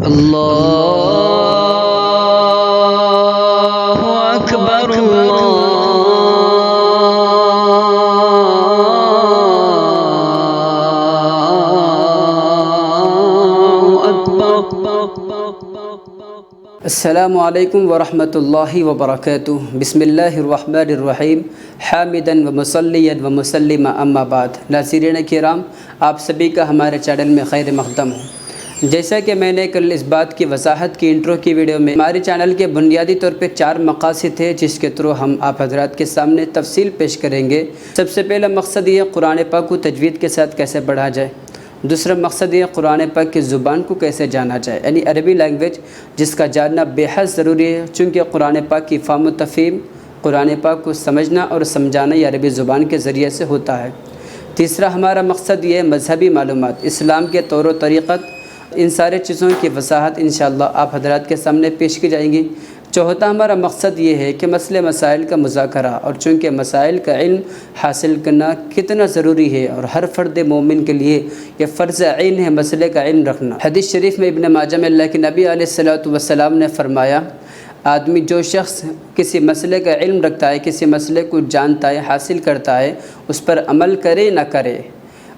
اللہ اکبر اللہ اکبر۔ السلام علیکم ورحمۃ اللہ وبرکاتہ۔ بسم اللہ الرحمن الرحیم، حامداً ومصلیاً ومسلما اما بعد۔ ناظرین کرام، آپ سبھی کا ہمارے چینل میں خیر مقدم ہو۔ جیسا کہ میں نے کل اس بات کی وضاحت کی انٹرو کی ویڈیو میں، ہمارے چینل کے بنیادی طور پہ 4 مقاصد ہیں جس کے تھرو ہم آپ حضرات کے سامنے تفصیل پیش کریں گے۔ سب سے پہلا مقصد یہ قرآن پاک کو تجوید کے ساتھ کیسے پڑھا جائے۔ دوسرا مقصد یہ قرآن پاک کی زبان کو کیسے جانا جائے، یعنی عربی لینگویج جس کا جاننا بے حد ضروری ہے، چونکہ قرآن پاک کی فہم و تفہیم، قرآن پاک کو سمجھنا اور سمجھانا یہ عربی زبان کے ذریعے سے ہوتا ہے۔ تیسرا ہمارا مقصد یہ مذہبی معلومات، اسلام کے طور و طریقت، ان سارے چیزوں کی وضاحت انشاءاللہ آپ حضرات کے سامنے پیش کی جائیں گی۔ چوتھا ہمارا مقصد یہ ہے کہ مسئلے مسائل کا مذاکرہ، اور چونکہ مسائل کا علم حاصل کرنا کتنا ضروری ہے اور ہر فرد مومن کے لیے یہ فرض عین ہے مسئلے کا علم رکھنا۔ حدیث شریف میں ابن ماجہ میں اللہ کے نبی علیہ السلام نے فرمایا، آدمی جو شخص کسی مسئلے کا علم رکھتا ہے، کسی مسئلے کو جانتا ہے، حاصل کرتا ہے، اس پر عمل کرے نہ کرے،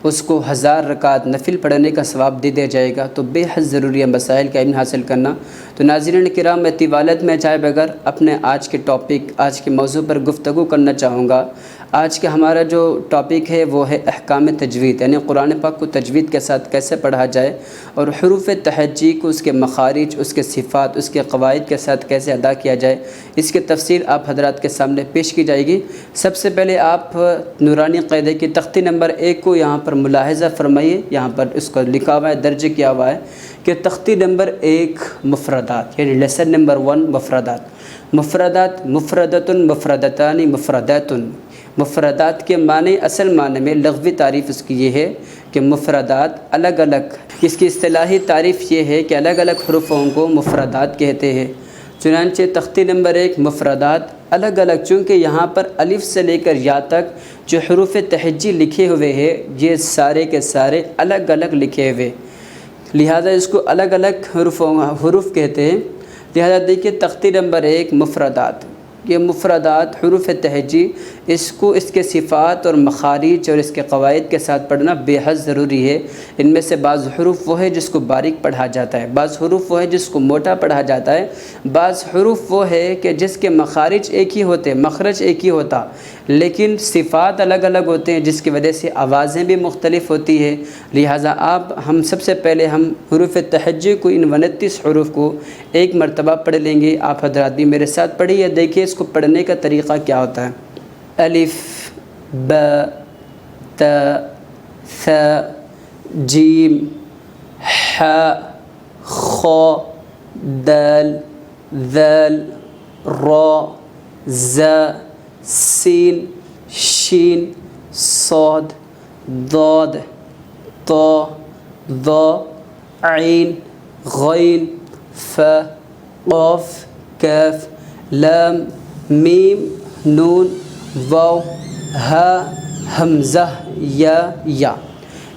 اس کو 1000 رکعت نفل پڑھنے کا ثواب دے دیا جائے گا۔ تو بے حد ضروری ہے مسائل کا علم حاصل کرنا۔ تو ناظرین کرام، میں طوالت میں جائے بغیر اپنے آج کے ٹاپک، آج کے موضوع پر گفتگو کرنا چاہوں گا۔ آج کا ہمارا جو ٹاپک ہے وہ ہے احکام تجوید، یعنی قرآن پاک کو تجوید کے ساتھ کیسے پڑھا جائے اور حروف تہجی کو، اس کے مخارج، اس کے صفات، اس کے قواعد کے ساتھ کیسے ادا کیا جائے، اس کی تفصیل آپ حضرات کے سامنے پیش کی جائے گی۔ سب سے پہلے آپ نورانی قاعدے کی تختی نمبر 1 کو یہاں پر ملاحظہ فرمائیے۔ یہاں پر اس کو لکھا ہوا ہے، درج کیا ہوا ہے کہ تختی نمبر 1 مفردات، یعنی لیسن نمبر 1 مفردات۔ مفردات مفردتن، مفردتان، مفرداتن۔ مفردات کے معنی، اصل معنی میں لغوی تعریف اس کی یہ ہے کہ مفردات الگ الگ، اس کی اصطلاحی تعریف یہ ہے کہ الگ الگ حروفوں کو مفردات کہتے ہیں۔ چنانچہ تختی نمبر 1 مفردات الگ الگ، چونکہ یہاں پر الف سے لے کر یا تک جو حروف تہجی لکھے ہوئے ہیں یہ سارے کے سارے الگ الگ لکھے ہوئے، لہذا اس کو الگ الگ حروف کہتے ہیں۔ لہذا دیکھیے تختی نمبر 1 مفردات، یہ مفردات حروف تہجی، اس کو اس کے صفات اور مخارج اور اس کے قواعد کے ساتھ پڑھنا بے حد ضروری ہے۔ ان میں سے بعض حروف وہ ہے جس کو باریک پڑھا جاتا ہے، بعض حروف وہ ہے جس کو موٹا پڑھا جاتا ہے، بعض حروف وہ ہے کہ جس کے مخارج ایک ہی ہوتے، مخرج ایک ہی ہوتا، لیکن صفات الگ الگ ہوتے ہیں جس کی وجہ سے آوازیں بھی مختلف ہوتی ہے۔ لہٰذا ہم سب سے پہلے ہم حروف تہجی کو، ان 29 حروف کو ایک مرتبہ پڑھ لیں گے۔ آپ حضرات بھی میرے ساتھ پڑھیے، دیکھیے اس کو پڑھنے کا طریقہ کیا ہوتا ہے۔ الف، با، تا، ثا، جیم، ح، خ، دال، ذال، را، زا، سین، شین، صاد، ضاد، طا، ظا، عین، غین، فا، قاف، کاف، لام، میم، نون، واو، ہا، حمزہ، یا۔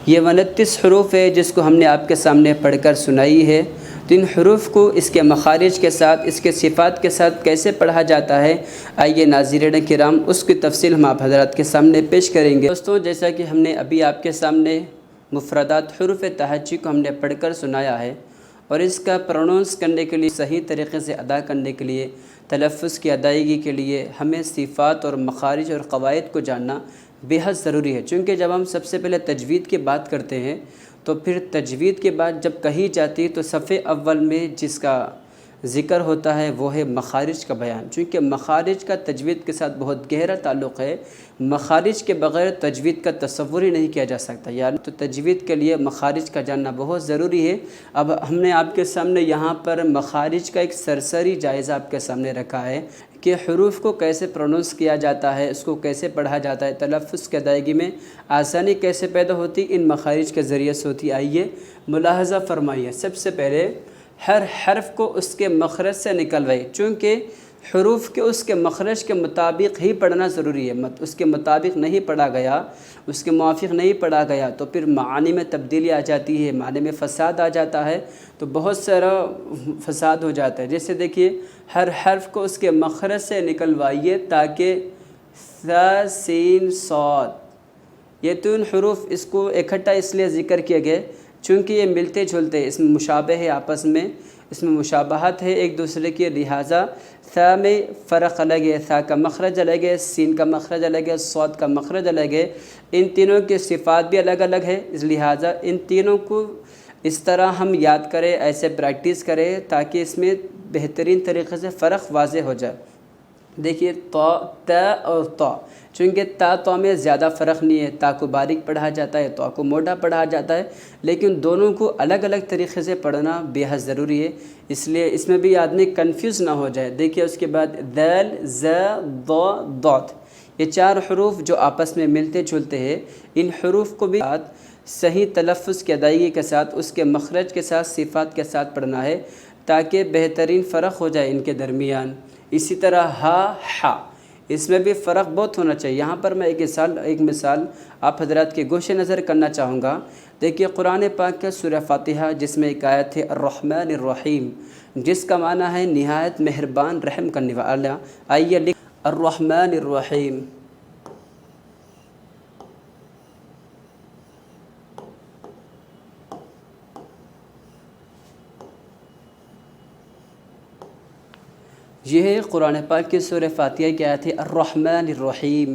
یہ 29 حروف ہے جس کو ہم نے آپ کے سامنے پڑھ کر سنائی ہے۔ تو ان حروف کو اس کے مخارج کے ساتھ، اس کے صفات کے ساتھ کیسے پڑھا جاتا ہے، آئیے ناظرین کرام اس کی تفصیل ہم آپ حضرات کے سامنے پیش کریں گے۔ دوستوں، جیسا کہ ہم نے ابھی آپ کے سامنے مفردات حروف تہجی کو ہم نے پڑھ کر سنایا ہے، اور اس کا پروننس کرنے کے لیے، صحیح طریقے سے ادا کرنے کے لیے، تلفظ کی ادائیگی کے لیے ہمیں صفات اور مخارج اور قواعد کو جاننا بے حد ضروری ہے۔ چونکہ جب ہم سب سے پہلے تجوید کی بات کرتے ہیں تو پھر تجوید کے بعد جب کہی جاتی ہے تو صفحے اول میں جس کا ذکر ہوتا ہے وہ ہے مخارج کا بیان، چونکہ مخارج کا تجوید کے ساتھ بہت گہرا تعلق ہے۔ مخارج کے بغیر تجوید کا تصور ہی نہیں کیا جا سکتا، یعنی تو تجوید کے لیے مخارج کا جاننا بہت ضروری ہے۔ اب ہم نے آپ کے سامنے یہاں پر مخارج کا ایک سرسری جائزہ آپ کے سامنے رکھا ہے کہ حروف کو کیسے پروننس کیا جاتا ہے، اس کو کیسے پڑھا جاتا ہے، تلفظ کی ادائیگی میں آسانی کیسے پیدا ہوتی، ان مخارج کے ذریعے سے ہوتی۔ آئیے ملاحظہ فرمائیے، سب سے پہلے ہر حرف کو اس کے مخرج سے نکلوائے، چونکہ حروف کے اس کے مخرج کے مطابق ہی پڑھنا ضروری ہے، اس کے مطابق نہیں پڑھا گیا، اس کے موافق نہیں پڑھا گیا تو پھر معانی میں تبدیلی آ جاتی ہے، معنی میں فساد آ جاتا ہے، تو بہت سارا فساد ہو جاتا ہے۔ جیسے دیکھیے ہر حرف کو اس کے مخرج سے نکلوائیے تاکہ ث سین صاد، یہ تین حروف اس کو اکٹھا اس لیے ذکر کیے گئے چونکہ یہ ملتے جلتے، اس میں مشابہ ہے، آپس میں اس میں مشابہت ہے ایک دوسرے کے، لہٰذا ث میں فرق الگ ہے، ث کا مخرج الگ ہے، سین کا مخرج الگ ہے، صاد کا مخرج الگ ہے، ان تینوں کے صفات بھی الگ الگ ہے، اس لہٰذا ان تینوں کو اس طرح ہم یاد کریں، ایسے پریکٹس کریں تاکہ اس میں بہترین طریقے سے فرق واضح ہو جائے۔ دیکھیے تا اور تا، چونکہ تا میں زیادہ فرق نہیں ہے، تا کو باریک پڑھا جاتا ہے، تا کو موٹا پڑھا جاتا ہے، لیکن دونوں کو الگ الگ طریقے سے پڑھنا بے حد ضروری ہے، اس لیے اس میں بھی آدمی کنفیوز نہ ہو جائے۔ دیکھیے اس کے بعد ذال ز ض ضاد، یہ چار حروف جو آپس میں ملتے جلتے ہیں، ان حروف کو بھی صحیح تلفظ کی ادائیگی کے ساتھ اس کے مخرج کے ساتھ صفات کے ساتھ پڑھنا ہے تاکہ بہترین فرق ہو جائے ان کے درمیان۔ اسی طرح ہا، اس میں بھی فرق بہت ہونا چاہیے۔ یہاں پر میں ایک مثال آپ حضرات کے گوش نظر کرنا چاہوں گا۔ دیکھیے قرآن پاک کا سورہ فاتحہ جس میں ایک آیت ہے الرحمن الرحیم، جس کا معنی ہے نہایت مہربان رحم کرنے والا۔ آئیے لکھ الرحمن الرحیم، یہ ہے قرآن پاک کی سورہ فاتحہ کی آیت ہے الرحمن الرحیم،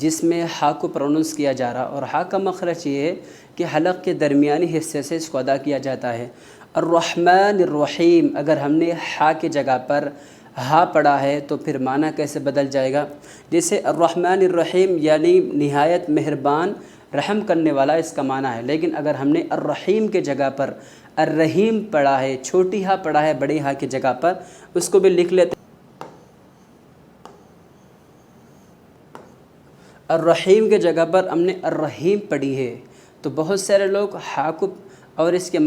جس میں ہا کو پروننس کیا جا رہا، اور ہا کا مخرج یہ ہے کہ حلق کے درمیانی حصے سے اس کو ادا کیا جاتا ہے۔ الرحمن الرحیم، اگر ہم نے ہا کی جگہ پر ہا پڑھا ہے تو پھر معنی کیسے بدل جائے گا؟ جیسے الرحمن الرحیم یعنی نہایت مہربان رحم کرنے والا اس کا معنی ہے، لیکن اگر ہم نے الرحیم کے جگہ پر الرحیم پڑھا ہے، چھوٹی ہا پڑھا ہے بڑی ہا کی جگہ پر، اس کو بھی لکھ لیتے الرحیم کے جگہ پر ہم نے الرحیم پڑھی ہے، تو بہت سارے لوگ ہا کو اور اس کے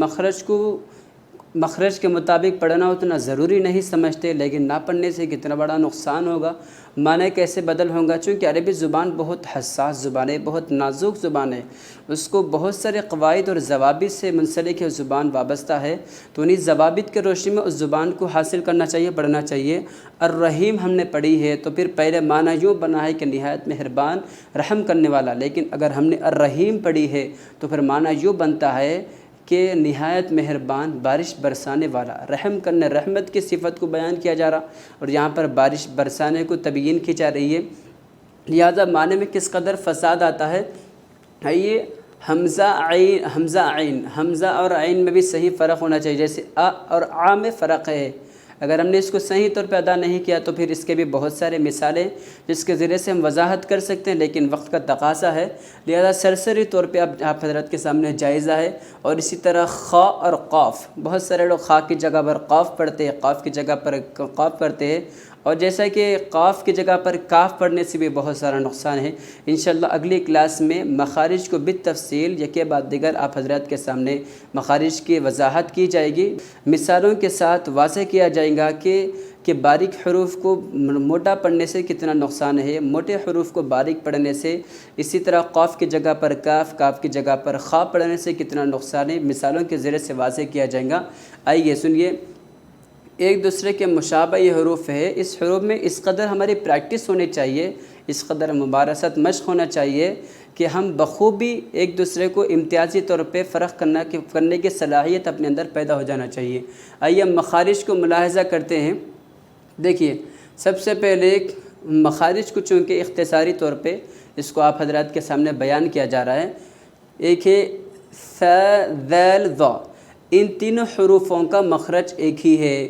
مخرج کے مطابق پڑھنا اتنا ضروری نہیں سمجھتے، لیکن نہ پڑھنے سے کتنا بڑا نقصان ہوگا، معنی کیسے بدل ہوگا؟ چونکہ عربی زبان بہت حساس زبان ہے، بہت نازک زبان ہے، اس کو بہت سارے قواعد اور ضوابط سے منسلک ہے، زبان وابستہ ہے، تو انہیں ضوابط کے روشنی میں اس زبان کو حاصل کرنا چاہیے، پڑھنا چاہیے۔ الرحیم ہم نے پڑھی ہے تو پھر پہلے معنی یوں بنا ہے کہ نہایت مہربان رحم کرنے والا، لیکن اگر ہم نے الرحیم پڑھی ہے تو پھر معنی یوں بنتا ہے کہ نہایت مہربان بارش برسانے والا، رحم کرنے، رحمت کی صفت کو بیان کیا جا رہا، اور یہاں پر بارش برسانے کو تبیین کی جا رہی ہے، لہذا معنی میں کس قدر فساد آتا ہے۔ یہ حمزہ عین، حمزہ اور عین میں بھی صحیح فرق ہونا چاہیے، جیسے آ اور آ میں فرق ہے، اگر ہم نے اس کو صحیح طور پہ ادا نہیں کیا تو پھر اس کے بھی بہت سارے مثالیں جس کے ذریعے سے ہم وضاحت کر سکتے ہیں، لیکن وقت کا تقاضا ہے، لہذا سرسری طور پہ آپ حضرات کے سامنے جائزہ ہے۔ اور اسی طرح خا اور قاف، بہت سارے لوگ خا کی جگہ پر قاف پڑھتے ہیں، قاف کی جگہ پر قاف پڑھتے ہیں، اور جیسا کہ قاف کی جگہ پر کاف پڑھنے سے بھی بہت سارا نقصان ہے۔ انشاءاللہ اگلی کلاس میں مخارج کو بالتفصیل یکے بعد دیگر آپ حضرات کے سامنے مخارج کی وضاحت کی جائے گی، مثالوں کے ساتھ واضح کیا جائے گا کہ باریک حروف کو موٹا پڑھنے سے کتنا نقصان ہے، موٹے حروف کو باریک پڑھنے سے، اسی طرح قاف کی جگہ پر کاف، کاف کی جگہ پر خا پڑھنے سے کتنا نقصان ہے، مثالوں کے ذریعے سے واضح کیا جائے گا۔ آئیے سنیے، ایک دوسرے کے مشابہ یہ حروف ہے، اس حروف میں اس قدر ہماری پریکٹس ہونی چاہیے، اس قدر مبارست مشق ہونا چاہیے کہ ہم بخوبی ایک دوسرے کو امتیازی طور پہ فرق کرنے کی صلاحیت اپنے اندر پیدا ہو جانا چاہیے۔ آئیے ہم مخارج کو ملاحظہ کرتے ہیں۔ دیکھیے سب سے پہلے مخارج کو چونکہ اختصاری طور پہ اس کو آپ حضرات کے سامنے بیان کیا جا رہا ہے، ایک ہے ث ذال ظ، ان تینوں حروفوں کا مخرج ایک ہی ہے،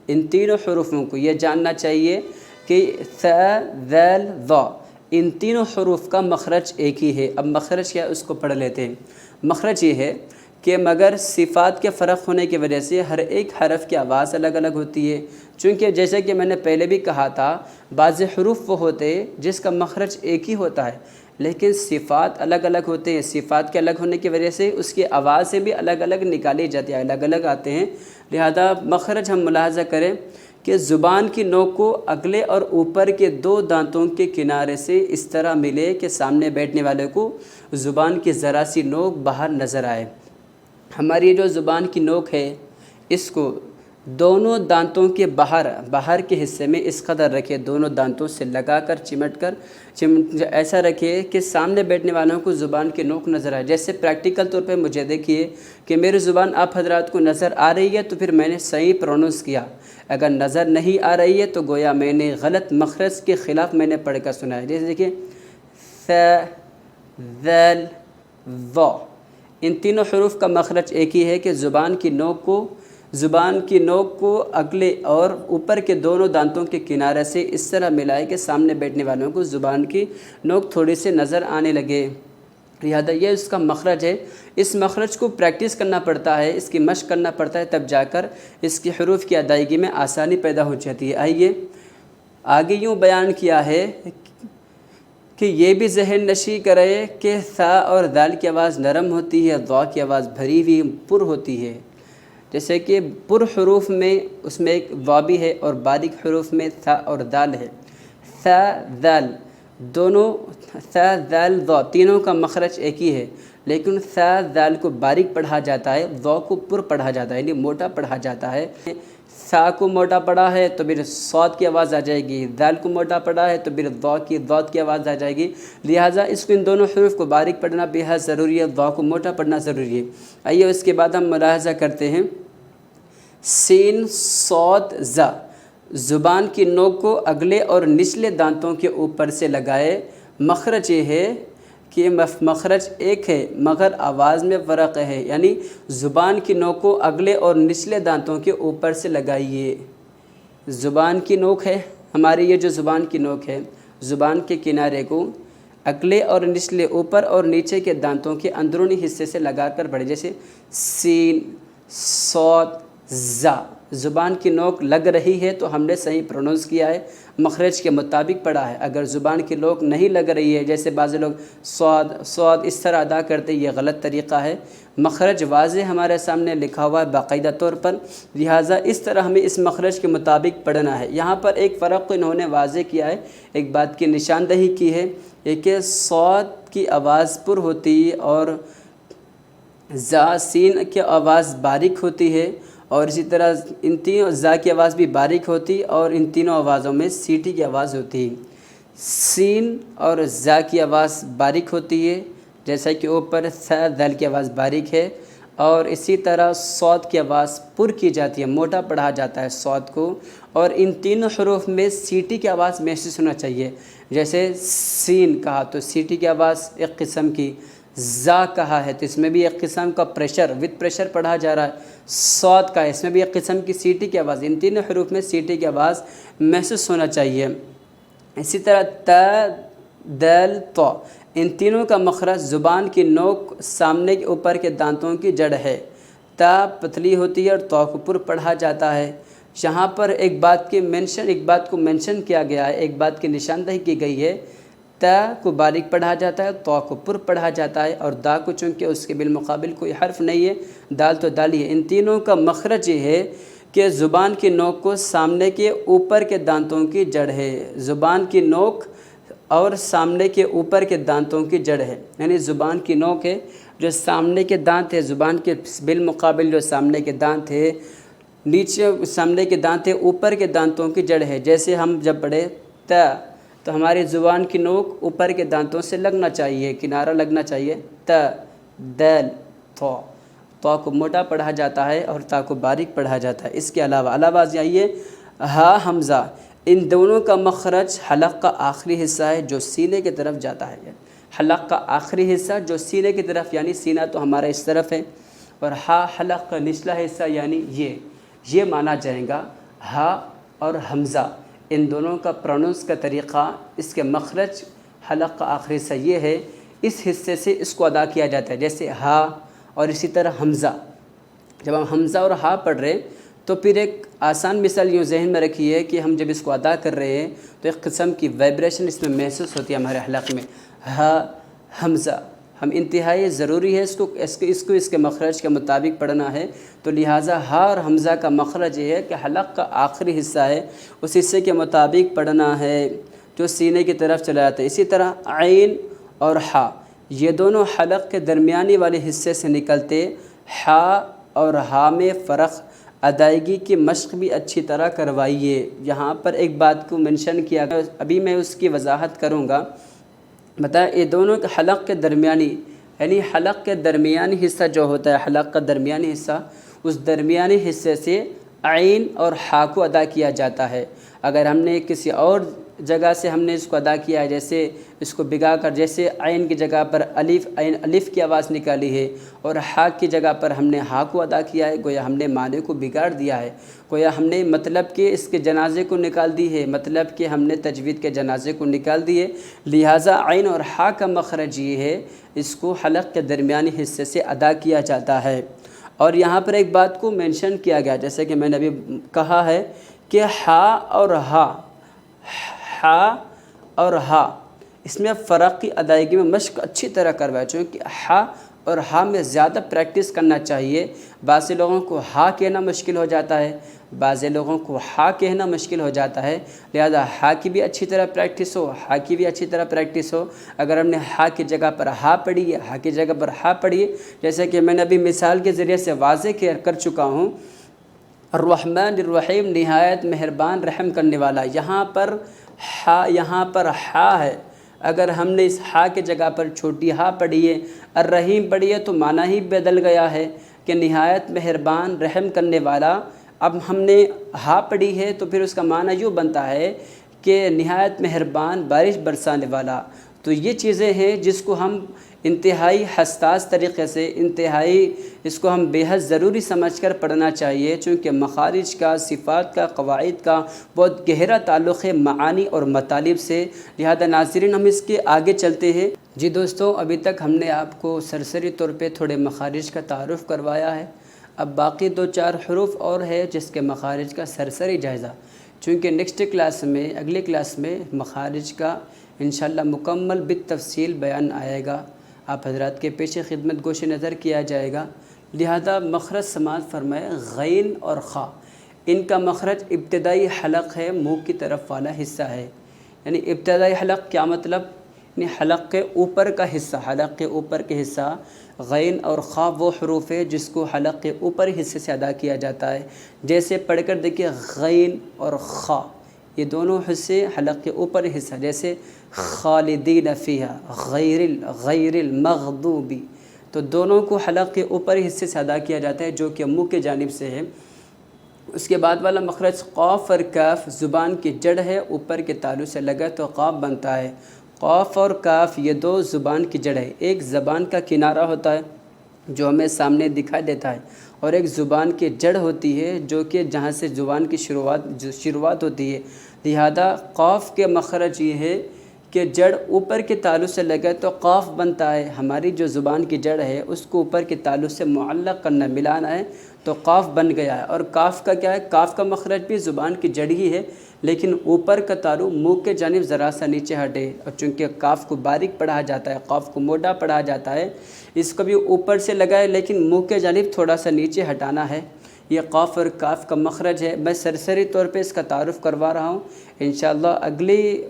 ان تینوں حروفوں کو یہ جاننا چاہیے کہ ث ذال ظ، ان تینوں حروف کا مخرج ایک ہی ہے۔ اب مخرج کیا ہے اس کو پڑھ لیتے ہیں۔ مخرج یہ ہے کہ مگر صفات کے فرق ہونے کی وجہ سے ہر ایک حرف کی آواز الگ الگ ہوتی ہے، چونکہ جیسے کہ میں نے پہلے بھی کہا تھا بعض حروف وہ ہوتے ہیں جس کا مخرج ایک ہی ہوتا ہے، لیکن صفات الگ الگ ہوتے ہیں، صفات کے الگ ہونے کی وجہ سے اس کی آوازیں بھی الگ الگ نکالی جاتی ہیں، الگ الگ آتے ہیں، لہذا مخرج ہم ملاحظہ کریں کہ زبان کی نوک کو اگلے اور اوپر کے 2 دانتوں کے کنارے سے اس طرح ملے کہ سامنے بیٹھنے والے کو زبان کی ذرا سی نوک باہر نظر آئے۔ ہماری یہ جو زبان کی نوک ہے اس کو دونوں دانتوں کے باہر کے حصے میں اس قدر رکھے، دونوں دانتوں سے لگا کر چمٹ ایسا رکھے کہ سامنے بیٹھنے والوں کو زبان کی نوک نظر آئے۔ جیسے پریکٹیکل طور پہ مجھے دیکھیے کہ میری زبان آپ حضرات کو نظر آ رہی ہے تو پھر میں نے صحیح پروننس کیا، اگر نظر نہیں آ رہی ہے تو گویا میں نے غلط مخرج کے خلاف میں نے پڑھ کر سنا ہے۔ جیسے دیکھیے ث ذال ظ، ان تینوں حروف کا مخرج ایک ہی ہے کہ زبان کی نوک کو اگلے اور اوپر کے دونوں دانتوں کے کنارے سے اس طرح ملائے کہ سامنے بیٹھنے والوں کو زبان کی نوک تھوڑی سے نظر آنے لگے۔ لہٰذا یہ اس کا مخرج ہے۔ اس مخرج کو پریکٹس کرنا پڑتا ہے، اس کی مشق کرنا پڑتا ہے، تب جا کر اس کی حروف کی ادائیگی میں آسانی پیدا ہو جاتی ہے۔ آئیے آگے یوں بیان کیا ہے کہ یہ بھی ذہن نشی کرے کہ ثا اور دال کی آواز نرم ہوتی ہے، ضا کی آواز بھری ہوئی پر ہوتی ہے۔ جیسے کہ پر حروف میں اس میں ایک وا بھی ہے اور باریک حروف میں ثا اور دال ہے۔ ثا دال دونوں، ثا دال ضا تینوں کا مخرج ایک ہی ہے، لیکن ثا دال کو باریک پڑھا جاتا ہے، ضا کو پر پڑھا جاتا ہے، یعنی موٹا پڑھا جاتا ہے۔ ثا کو موٹا پڑھا ہے تو پھر صاد کی آواز آ جائے گی، دال کو موٹا پڑھا ہے تو پھر ضاد کی آواز آ جائے گی۔ لہٰذا اس کو ان دونوں حروف کو باریک پڑھنا بے حد ضروری ہے، ضا کو موٹا پڑھنا ضروری ہے۔ آئیے اس کے بعد ہم ملاحظہ کرتے ہیں سین صاد ذا، زبان کی نوک کو اگلے اور نچلے دانتوں کے اوپر سے لگائے۔ مخرج یہ ہے کہ مخرج ایک ہے مگر آواز میں فرق ہے، یعنی زبان کی نوک کو اگلے اور نچلے دانتوں کے اوپر سے لگائیے۔ زبان کی نوک ہے ہماری، یہ جو زبان کی نوک ہے زبان کے کنارے کو اگلے اور نچلے، اوپر اور نیچے کے دانتوں کے اندرونی حصے سے لگا کر پڑھے۔ جیسے سین صاد ذا، زبان کی نوک لگ رہی ہے تو ہم نے صحیح پروننس کیا ہے، مخرج کے مطابق پڑھا ہے۔ اگر زبان کی نوک نہیں لگ رہی ہے، جیسے بعض لوگ صاد اس طرح ادا کرتے، یہ غلط طریقہ ہے۔ مخرج واضح ہمارے سامنے لکھا ہوا ہے باقاعدہ طور پر، لہٰذا اس طرح ہمیں اس مخرج کے مطابق پڑھنا ہے۔ یہاں پر ایک فرق کو انہوں نے واضح کیا ہے، ایک بات کی نشاندہی کی ہے، یہ کہ صاد کی آواز پر ہوتی اور ذا سین کی آواز باریک ہوتی ہے، اور اسی طرح ان تینوں ذا کی آواز بھی باریک ہوتی اور ان تینوں آوازوں میں سیٹی کی آواز ہوتی ہے۔ سین اور ذا کی آواز باریک ہوتی ہے، جیسا کہ اوپر ثا دال کی آواز باریک ہے، اور اسی طرح صاد کی آواز پر کی جاتی ہے، موٹا پڑھا جاتا ہے صاد کو، اور ان تینوں حروف میں سیٹی کی آواز محسوس ہونا چاہیے۔ جیسے سین کہا تو سیٹی کی آواز ایک قسم کی، ذا کہا ہے تو اس میں بھی ایک قسم کا پریشر وتھ پریشر پڑھا جا رہا ہے، صاد کا ہے اس میں بھی ایک قسم کی سیٹی کی آواز، ان تینوں حروف میں سیٹی کی آواز محسوس ہونا چاہیے۔ اسی طرح تا دال طا، ان تینوں کا مخرج زبان کی نوک سامنے کے اوپر کے دانتوں کی جڑ ہے۔ تا پتلی ہوتی ہے اور طا کو پر پڑھا جاتا ہے۔ یہاں پر ایک بات کو منشن کیا گیا ہے، ایک بات کی نشاندہی کی گئی ہے، تا کو باریک پڑھا جاتا ہے، طا کو پر پڑھا جاتا ہے، اور دا کو چونکہ اس کے بالمقابل کوئی حرف نہیں ہے، دال تو دال ہی ہے۔ ان تینوں کا مخرج یہ ہے کہ زبان کی نوک کو سامنے کے اوپر کے دانتوں کی جڑ ہے، زبان کی نوک اور سامنے کے اوپر کے دانتوں کی جڑ ہے، یعنی زبان کی نوک ہے جو سامنے کے دانت ہے، زبان کے بالمقابل جو سامنے کے دانت ہے، نیچے سامنے کے دانت ہے، اوپر کے دانتوں کی جڑ ہے۔ جیسے ہم جب پڑھے تا تو ہماری زبان کی نوک اوپر کے دانتوں سے لگنا چاہیے، کنارہ لگنا چاہیے۔ تا دال طا، طا کو موٹا پڑھا جاتا ہے اور تا کو باریک پڑھا جاتا ہے۔ اس کے علاوہ جائیے ہا حمزہ، ان دونوں کا مخرج حلق کا آخری حصہ ہے جو سینے کی طرف جاتا ہے، حلق کا آخری حصہ جو سینے کی طرف، یعنی سینہ تو ہمارا اس طرف ہے، اور ہا حلق کا نچلا حصہ یعنی یہ مانا جائے گا۔ ہا اور حمزہ ان دونوں کا پروننس کا طریقہ، اس کے مخرج حلق کا آخری حصہ یہ ہے، اس حصے سے اس کو ادا کیا جاتا ہے۔ جیسے ہا اور اسی طرح حمزہ، جب ہم حمزہ اور ہا پڑھ رہے تو پھر ایک آسان مثال یوں ذہن میں رکھیے کہ ہم جب اس کو ادا کر رہے ہیں تو ایک قسم کی وائبریشن اس میں محسوس ہوتی ہے ہمارے حلق میں۔ ہا حمزہ ہم انتہائی ضروری ہے اس کو اس کے مخرج کے مطابق پڑھنا ہے۔ تو لہٰذا ہا اور حمزہ کا مخرج یہ ہے کہ حلق کا آخری حصہ ہے، اس حصے کے مطابق پڑھنا ہے جو سینے کی طرف چلا جاتا ہے۔ اسی طرح عین اور ہا یہ دونوں حلق کے درمیانی والے حصے سے نکلتے۔ ہا اور ہا میں فرق، ادائیگی کی مشق بھی اچھی طرح کروائیے۔ یہاں پر ایک بات کو منشن کیا، ابھی میں اس کی وضاحت کروں گا۔ بتائیں یہ دونوں کے حلق کے درمیانی، یعنی حلق کے درمیانی حصہ جو ہوتا ہے، حلق کا درمیانی حصہ، اس درمیانی حصے سے عین اور ہا کو ادا کیا جاتا ہے۔ اگر ہم نے کسی اور جگہ سے ہم نے اس کو ادا کیا ہے، جیسے اس کو بگا کر، جیسے عین کی جگہ پر الف، عین الف کی آواز نکالی ہے، اور ہا کی جگہ پر ہم نے ہا کو ادا کیا ہے، گویا ہم نے معنی کو بگاڑ دیا ہے، گویا ہم نے مطلب کہ اس کے جنازے کو نکال دی ہے، مطلب کہ ہم نے تجوید کے جنازے کو نکال دیے۔ لہٰذا عین اور ہا کا مخرج یہ ہے، اس کو حلق کے درمیانی حصے سے ادا کیا جاتا ہے۔ اور یہاں پر ایک بات کو مینشن کیا گیا، جیسے کہ میں نے ابھی کہا ہے کہ ہا اور ہا اس میں فرق کی ادائیگی میں مشق اچھی طرح کروائے، چونکہ ہا اور ہا میں زیادہ پریکٹس کرنا چاہیے۔ بعض لوگوں کو ہا کہنا مشکل ہو جاتا ہے، بعض لوگوں کو ہا کہنا مشکل ہو جاتا ہے، لہذا ہا کی بھی اچھی طرح پریکٹس ہو، ہا کی بھی اچھی طرح پریکٹس ہو۔ اگر ہم نے ہا کی جگہ پر ہا پڑھی ہے، ہا کی جگہ پر ہا پڑھی، جیسے کہ میں نے ابھی مثال کے ذریعے سے واضح کر چکا ہوں، الرحمن الرحیم نہایت مہربان رحم کرنے والا، یہاں پر ہا ہے۔ اگر ہم نے اس ہا کے جگہ پر چھوٹی ہا پڑھی ہے، الرحیم پڑھی ہے، تو معنی ہی بدل گیا ہے کہ نہایت مہربان رحم کرنے والا۔ اب ہم نے ہا پڑھی ہے تو پھر اس کا معنی یوں بنتا ہے کہ نہایت مہربان بارش برسانے والا۔ تو یہ چیزیں ہیں جس کو ہم انتہائی حساس طریقے سے، انتہائی اس کو ہم بے حد ضروری سمجھ کر پڑھنا چاہیے، چونکہ مخارج کا، صفات کا، قواعد کا بہت گہرا تعلق ہے معانی اور مطالب سے۔ لہذا ناظرین ہم اس کے آگے چلتے ہیں۔ جی دوستو، ابھی تک ہم نے آپ کو سرسری طور پہ تھوڑے مخارج کا تعارف کروایا ہے، اب باقی 2-4 حروف اور ہے جس کے مخارج کا سرسری جائزہ، چونکہ نیکسٹ کلاس میں، اگلی کلاس میں مخارج کا انشاءاللہ مکمل بالتفصیل بیان آئے گا، آپ حضرات کے پیش خدمت گوش نظر کیا جائے گا۔ لہذا مخرج سماعت فرمائے، غین اور خا، ان کا مخرج ابتدائی حلق ہے، منہ کی طرف والا حصہ ہے۔ یعنی ابتدائی حلق کیا مطلب؟ یعنی حلق کے اوپر کا حصہ، حلق کے اوپر کے حصہ۔ غین اور خا وہ حروف ہے جس کو حلق کے اوپر حصے سے ادا کیا جاتا ہے۔ جیسے پڑھ کر دیکھیے، غین اور خا یہ دونوں حصے حلق کے اوپر حصہ، جیسے خالدین فیہا، غیر المغضوب، تو دونوں کو حلق کے اوپر حصے سے ادا کیا جاتا ہے جو کہ منہ کے جانب سے ہے۔ اس کے بعد والا مخرج قاف اور کاف زبان کی جڑ ہے، اوپر کے تالو سے لگا تو قاف بنتا ہے۔ قاف اور کاف یہ دو زبان کی جڑ ہے، ایک زبان کا کنارہ ہوتا ہے جو ہمیں سامنے دکھائی دیتا ہے، اور ایک زبان کی جڑ ہوتی ہے جو کہ جہاں سے زبان کی شروعات ہوتی ہے۔ لہذا قاف کے مخرج یہ ہے کہ جڑ اوپر کے تالو سے لگے تو قاف بنتا ہے، ہماری جو زبان کی جڑ ہے اس کو اوپر کے تالو سے معلق کرنا، ملانا ہے تو قاف بن گیا ہے۔ اور کاف کا کیا ہے؟ کاف کا مخرج بھی زبان کی جڑ ہی ہے، لیکن اوپر کا تالو منہ کے جانب ذرا سا نیچے ہٹے، اور چونکہ کاف کو باریک پڑھا جاتا ہے، قاف کو موٹا پڑھا جاتا ہے، اس کو بھی اوپر سے لگائے لیکن منہ کے جانب تھوڑا سا نیچے ہٹانا ہے۔ یہ قاف اور کاف کا مخرج ہے، میں سرسری طور پہ اس کا تعارف کروا رہا ہوں۔ انشاءاللہ اگلی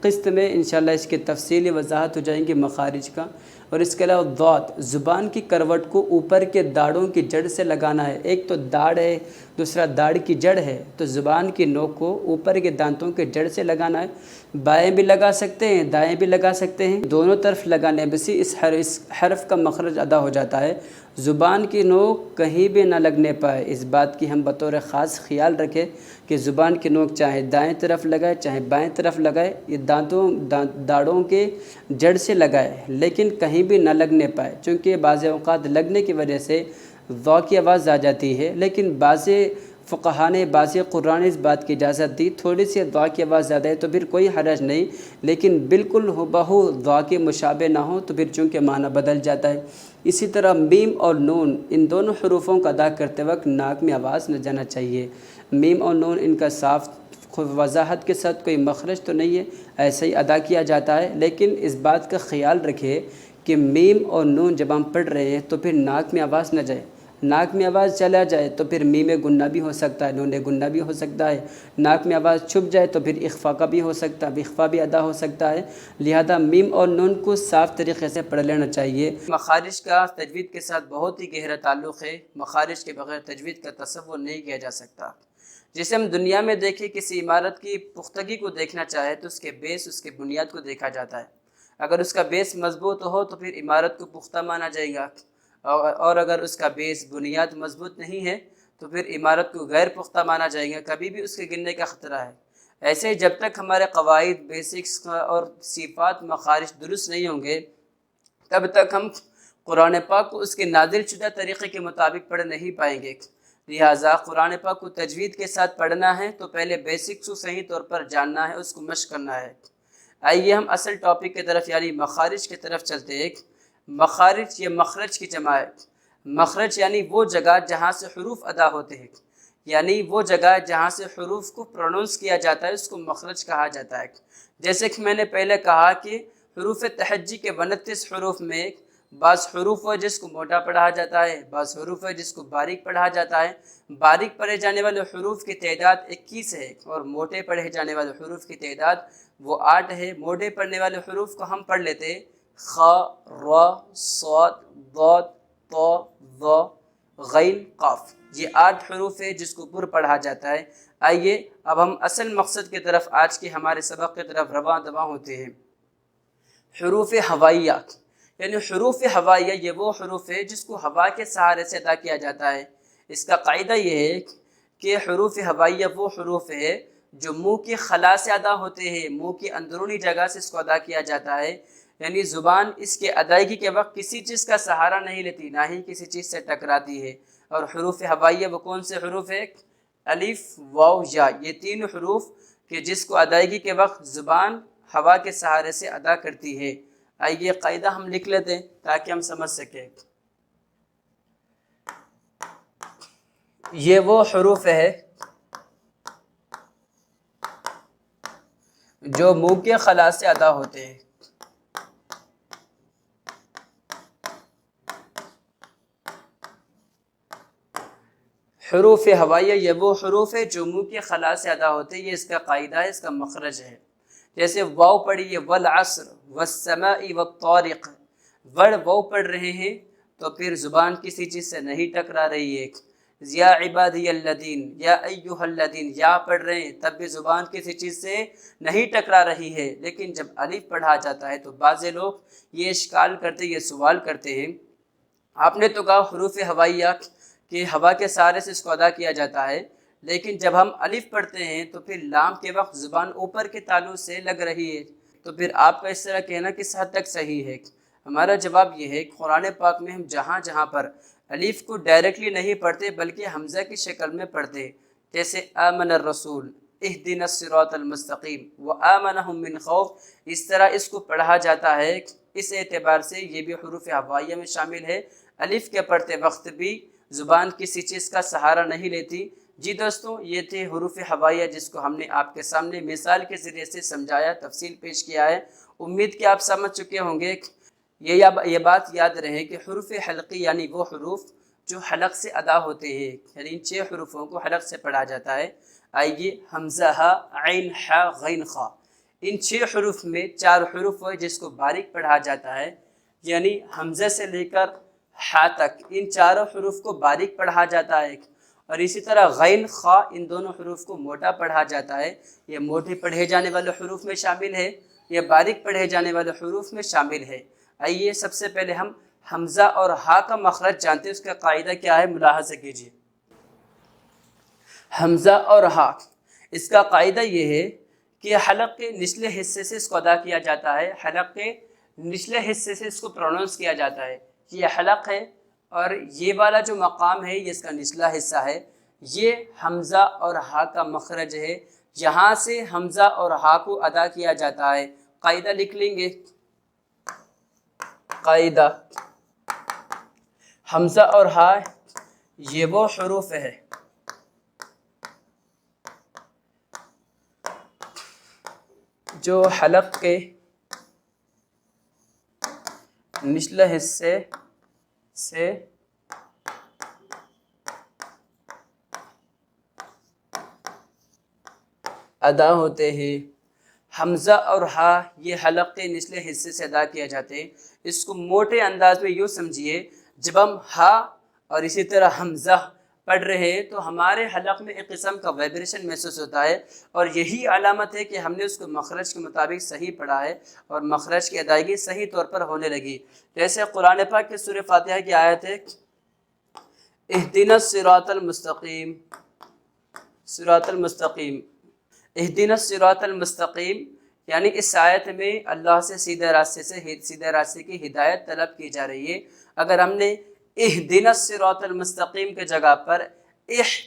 قسط میں انشاءاللہ اس کی تفصیلی وضاحت ہو جائیں گی مخارج کا۔ اور اس کے علاوہ ضاد، زبان کی کروٹ کو اوپر کے داڑوں کی جڑ سے لگانا ہے، ایک تو داڑ ہے، دوسرا داڑھ کی جڑ ہے، تو زبان کی نوک کو اوپر کے دانتوں کے جڑ سے لگانا ہے۔ بائیں بھی لگا سکتے ہیں، دائیں بھی لگا سکتے ہیں، دونوں طرف لگانے سے اس حرف کا مخرج ادا ہو جاتا ہے۔ زبان کی نوک کہیں بھی نہ لگنے پائے، اس بات کی ہم بطور خاص خیال رکھیں کہ زبان کی نوک چاہے دائیں طرف لگائے چاہے بائیں طرف لگائے، یہ داڑھوں کے جڑ سے لگائے، لیکن کہیں بھی نہ لگنے پائے، چونکہ بعض اوقات لگنے کی وجہ سے ضا کی آواز آ جاتی ہے، لیکن بعض فقہا نے، بعض قراء نے اس بات کی اجازت دی، تھوڑی سی ضا کی آواز زیادہ ہے تو پھر کوئی حرج نہیں، لیکن بالکل ہو ضا کے مشابہ نہ ہو تو پھر چونکہ معنی بدل جاتا ہے۔ اسی طرح میم اور نون، ان دونوں حروفوں کا ادا کرتے وقت ناک میں آواز نہ جانا چاہیے۔ میم اور نون ان کا صاف وضاحت کے ساتھ کوئی مخرج تو نہیں ہے، ایسے ہی ادا کیا جاتا ہے، لیکن اس بات کا خیال رکھے کہ میم اور نون جب ہم پڑھ رہے ہیں تو پھر ناک میں آواز نہ جائے، ناک میں آواز چلا جائے تو پھر میم گنہ بھی ہو سکتا ہے، نون گنہ بھی ہو سکتا ہے، ناک میں آواز چھپ جائے تو پھر اخفا کا بھی ہو سکتا ہے، اخفا بھی ادا ہو سکتا ہے۔ لہذا میم اور نون کو صاف طریقے سے پڑھ لینا چاہیے۔ مخارج کا تجوید کے ساتھ بہت ہی گہرا تعلق ہے، مخارج کے بغیر تجوید کا تصور نہیں کیا جا سکتا۔ جیسے ہم دنیا میں دیکھیں کسی عمارت کی پختگی کو دیکھنا چاہے تو اس کے بیس، اس کے بنیاد کو دیکھا جاتا ہے۔ اگر اس کا بیس مضبوط ہو تو پھر عمارت کو پختہ مانا جائے گا، اور اگر اس کا بیس بنیاد مضبوط نہیں ہے تو پھر عمارت کو غیر پختہ مانا جائے گا، کبھی بھی اس کے گرنے کا خطرہ ہے۔ ایسے ہی جب تک ہمارے قواعد، بیسکس اور صفات، مخارج درست نہیں ہوں گے تب تک ہم قرآن پاک کو اس کے نازل شدہ طریقے کے مطابق پڑھ نہیں پائیں گے۔ لہٰذا قرآن پاک کو تجوید کے ساتھ پڑھنا ہے تو پہلے بیسکس کو صحیح طور پر جاننا ہے، اس کو مشق کرنا ہے۔ آئیے ہم اصل ٹاپک کی طرف یعنی مخارج کی طرف چلتے ہیں۔ مخارج یہ مخرج کی جمع ہے۔ مخرج یعنی وہ جگہ جہاں سے حروف ادا ہوتے ہیں، یعنی وہ جگہ جہاں سے حروف کو پروننس کیا جاتا ہے، اس کو مخرج کہا جاتا ہے۔ جیسے کہ میں نے پہلے کہا کہ حروف تہجی کے 29 حروف میں بعض حروف ہے جس کو موٹا پڑھا جاتا ہے، بعض حروف ہے جس کو باریک پڑھا جاتا ہے۔ باریک پڑھے جانے والے حروف کی تعداد 21 ہے اور موٹے پڑھے جانے والے حروف کی تعداد وہ 8 ہے۔ موٹے پڑھنے والے حروف کو ہم پڑھ لیتے خ، ر، صاد، ضاد، طا، ظا، غین، قاف۔ یہ 8 حروف ہے جس کو پر پڑھا جاتا ہے۔ آئیے اب ہم اصل مقصد کی طرف، آج کے ہمارے سبق کی طرف رواں دواں ہوتے ہیں۔ حروف ہوائیہ یعنی حروف ہوائیہ یہ وہ حروف ہے جس کو ہوا کے سہارے سے ادا کیا جاتا ہے۔ اس کا قاعدہ یہ ہے کہ حروف ہوائیہ وہ حروف ہے جو منہ کی خلا سے ادا ہوتے ہیں، منہ کی اندرونی جگہ سے اس کو ادا کیا جاتا ہے، یعنی زبان اس کے ادائیگی کے وقت کسی چیز کا سہارا نہیں لیتی، نہ ہی کسی چیز سے ٹکراتی ہے۔ اور حروف ہوائیہ وہ کون سے حروف ہے؟ الف، واو، یا، یہ 3 حروف کہ جس کو ادائیگی کے وقت زبان ہوا کے سہارے سے ادا کرتی ہے۔ آئیے قاعدہ ہم لکھ لیتے ہیں تاکہ ہم سمجھ سکیں۔ یہ وہ حروف ہے جو منہ کے خلا سے ادا ہوتے ہیں۔ حروف ہوائیہ یہ وہ حروف ہے جو منہ کے خلا سے ادا ہوتے ہیں، یہ اس کا قاعدہ ہے، اس کا مخرج ہے۔ جیسے واو پڑھیے والعصر والسماء والطارق، واو پڑھ رہے ہیں تو پھر زبان کسی چیز سے نہیں ٹکرا رہی ہے۔ یا عبادی الذین، یا ایھا الذین، یا پڑھ رہے ہیں تب بھی زبان کسی چیز سے نہیں ٹکرا رہی ہے۔ لیکن جب الف پڑھا جاتا ہے تو بعض لوگ یہ اشکال کرتے، یہ سوال کرتے ہیں، آپ نے تو کہا حروف ہوائیہ کہ ہوا کے سہارے سے اس کو ادا کیا جاتا ہے، لیکن جب ہم الف پڑھتے ہیں تو پھر لام کے وقت زبان اوپر کے تالو سے لگ رہی ہے، تو پھر آپ کا اس طرح کہنا کس حد تک صحیح ہے؟ ہمارا جواب یہ ہے کہ قرآن پاک میں ہم جہاں جہاں پر الف کو ڈائریکٹلی نہیں پڑھتے بلکہ حمزہ کی شکل میں پڑھتے، جیسے آمن الرسول، اہدنا الصراط المستقیم، وآمنہم من خوف، اس طرح اس کو پڑھا جاتا ہے۔ اس اعتبار سے یہ بھی حروف ہوائیہ میں شامل ہے۔ الف کے پڑھتے وقت بھی زبان کسی چیز کا سہارا نہیں لیتی۔ جی دوستوں، یہ تھے حروف ہوائیہ جس کو ہم نے آپ کے سامنے مثال کے ذریعے سے سمجھایا، تفصیل پیش کیا ہے۔ امید کہ آپ سمجھ چکے ہوں گے۔ یہ بات یاد رہے کہ حروف حلقی یعنی وہ حروف جو حلق سے ادا ہوتے ہیں، یعنی ان 6 حروفوں کو حلق سے پڑھا جاتا ہے۔ آئیے حمزہ، ہا، عین، حا، غین، خا، ان 6 حروف میں 4 حروف ہے جس کو باریک پڑھا جاتا ہے، یعنی حمزہ سے لے کر حا تک ان 4 حروف کو باریک پڑھا جاتا ہے، اور اسی طرح غین، خا، ان دونوں حروف کو موٹا پڑھا جاتا ہے۔ یہ موٹے پڑھے جانے والے حروف میں شامل ہے، یہ باریک پڑھے جانے والے حروف میں شامل ہے۔ آئیے سب سے پہلے ہم حمزہ اور ہا کا مخرج جانتے ہیں، اس کا قاعدہ کیا ہے ملاحظہ کیجیے۔ حمزہ اور ہا، اس کا قاعدہ یہ ہے کہ حلق کے نچلے حصے سے اس کو ادا کیا جاتا ہے، حلق کے نچلے حصے سے اس کو پروننس کیا جاتا ہے۔ یہ حلق ہے اور یہ والا جو مقام ہے یہ اس کا نچلا حصہ ہے، یہ حمزہ اور ہا کا مخرج ہے، یہاں سے حمزہ اور ہا کو ادا کیا جاتا ہے۔ قاعدہ لکھ لیں گے۔ قاعدہ، حمزہ اور ہا یہ وہ حروف ہے جو حلق کے نچلے حصے سے ادا ہوتے ہیں۔ حمزہ اور ہا یہ حلق کے نچلے حصے سے ادا کیا جاتے ہیں۔ اس کو موٹے انداز میں یوں سمجھیے، جب ہم ہا اور اسی طرح حمزہ پڑھ رہے ہیں تو ہمارے حلق میں ایک قسم کا وائبریشن محسوس ہوتا ہے، اور یہی علامت ہے کہ ہم نے اس کو مخرج کے مطابق صحیح پڑھا ہے اور مخرج کی ادائیگی صحیح طور پر ہونے لگی۔ جیسے قرآن پاک کے سورہ فاتحہ کی آیت ہے اہدنا الصراط المستقیم، صراط المستقیم، اہدنا الصراط المستقیم، یعنی اس آیت میں اللہ سے سیدھے راستے کی ہدایت طلب کی جا رہی ہے۔ اگر ہم نے اہدنا الصراط المستقیم کے جگہ پر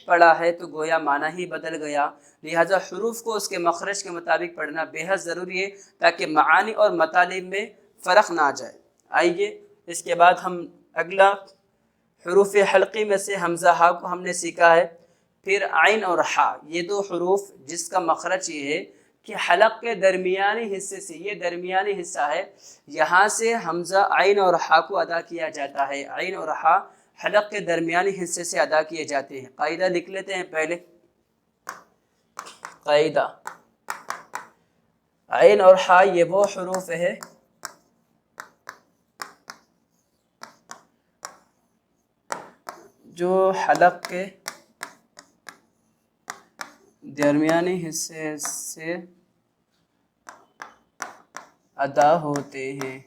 پڑھا ہے تو گویا معنی ہی بدل گیا، لہذا حروف کو اس کے مخرج کے مطابق پڑھنا بے حد ضروری ہے تاکہ معانی اور مطالب میں فرق نہ آ جائے۔ آئیے اس کے بعد ہم اگلا حروف حلقی میں سے حمزہ ہا کو ہم نے سیکھا ہے، پھر عین اور ہا، یہ دو حروف جس کا مخرج یہ ہے کہ حلق کے درمیانی حصے سے، یہ درمیانی حصہ ہے، یہاں سے حمزہ عین اور ہا کو ادا کیا جاتا ہے۔ عین اور ہا حلق کے درمیانی حصے سے ادا کیے جاتے ہیں۔ قاعدہ لکھ لیتے ہیں پہلے، قاعدہ، عین اور ہا یہ وہ حروف ہے جو حلق کے درمیانی حصے سے ادا ہوتے ہیں۔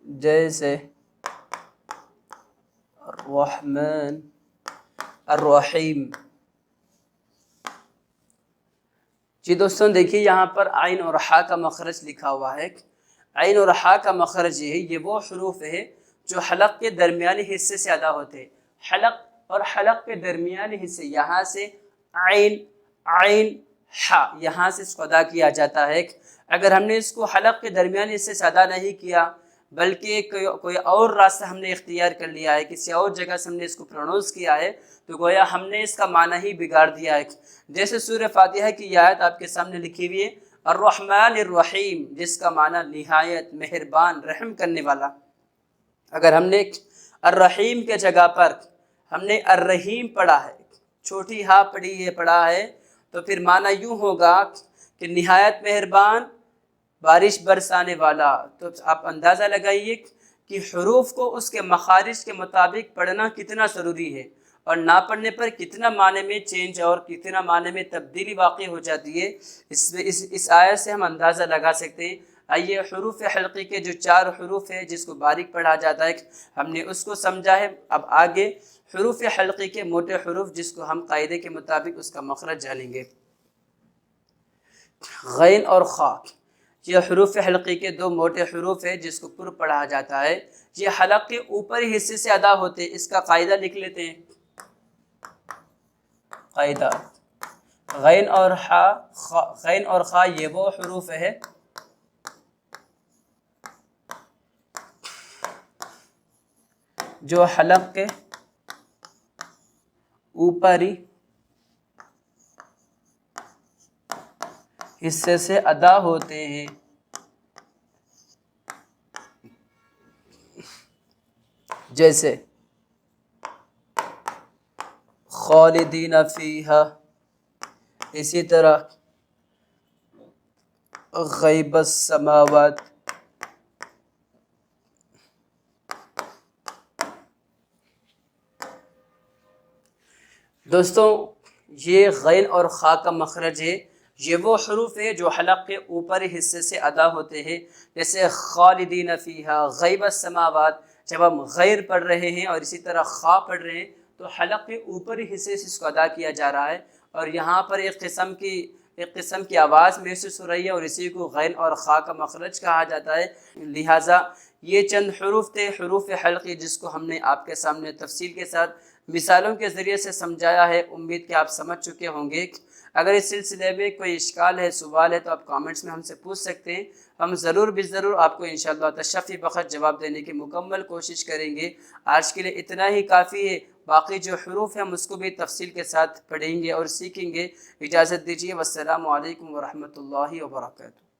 جیسے الرحمن، الرحیم۔ جی دوستوں دیکھیے یہاں پر عین اور ہا کا مخرج لکھا ہوا ہے۔ عین اور ہا کا مخرج یہ وہ حروف ہے جو حلق کے درمیانی حصے سے ادا ہوتے ہیں۔ حلق اور حلق کے درمیانی حصے، یہاں سے عین، عین، ہا، یہاں سے اس کو ادا کیا جاتا ہے۔ اگر ہم نے اس کو حلق کے درمیانی حصے سے ادا نہیں کیا بلکہ کوئی اور راستہ ہم نے اختیار کر لیا ہے، کسی اور جگہ سے ہم نے اس کو پرونونس کیا ہے، تو گویا ہم نے اس کا معنی ہی بگاڑ دیا ہے۔ جیسے سورہ فاتحہ کی آیت آپ کے سامنے لکھی ہوئی ہے الرحمن الرحیم، جس کا معنی نہایت مہربان، رحم کرنے والا۔ اگر ہم نے الرحیم کے جگہ پر ہم نے الرحیم پڑھا ہے، چھوٹی ہا پڑھا ہے، تو پھر معنی یوں ہوگا کہ نہایت مہربان، بارش برسانے والا۔ تو آپ اندازہ لگائیے کہ حروف کو اس کے مخارج کے مطابق پڑھنا کتنا ضروری ہے، اور نہ پڑھنے پر کتنا معنی میں چینج اور کتنا معنی میں تبدیلی واقع ہو جاتی ہے، اس آیت سے ہم اندازہ لگا سکتے ہیں۔ آئیے حروف حلقی کے جو 4 حروف ہیں جس کو باریک پڑھا جاتا ہے ہم نے اس کو سمجھا ہے۔ اب آگے حروف حلقی کے موٹے حروف جس کو ہم قاعدے کے مطابق اس کا مخرج جانیں گے۔ غین اور خا، یہ حروف حلقی کے 2 موٹے حروف ہیں جس کو پر پڑھا جاتا ہے، یہ حلق کے اوپری حصے سے ادا ہوتے ہیں۔ اس کا قاعدہ لکھ لیتے ہیں، قاعدہ، غین اور ہا، غین اور خا یہ وہ حروف ہے جو حلق کے اوپری حصے سے ادا ہوتے ہیں۔ جیسے خالدین فیہا، اسی طرح غیب السماوات، دوستوں یہ غین اور خا کا مخرج ہے، یہ وہ حروف ہے جو حلق کے اوپری حصے سے ادا ہوتے ہیں۔ جیسے خالدین فیہا، غیب السماوات، جب ہم غیر پڑھ رہے ہیں اور اسی طرح خا پڑھ رہے ہیں تو حلق کے اوپری حصے سے اس کو ادا کیا جا رہا ہے، اور یہاں پر ایک قسم کی آواز محسوس ہو رہی ہے، اور اسی کو غین اور خا کا مخرج کہا جاتا ہے۔ لہٰذا یہ چند حروف تھے حروف حلقی جس کو ہم نے آپ کے سامنے تفصیل کے ساتھ مثالوں کے ذریعے سے سمجھایا ہے۔ امید کہ آپ سمجھ چکے ہوں گے۔ اگر اس سلسلے میں کوئی اشکال ہے، سوال ہے، تو آپ کامنٹس میں ہم سے پوچھ سکتے ہیں، ہم ضرور ضرور آپ کو انشاءاللہ تشفی بخش جواب دینے کی مکمل کوشش کریں گے۔ آج کے لیے اتنا ہی کافی ہے، باقی جو حروف ہیں ہم اس کو بھی تفصیل کے ساتھ پڑھیں گے اور سیکھیں گے۔ اجازت دیجیے، والسلام علیکم ورحمۃ اللہ وبرکاتہ۔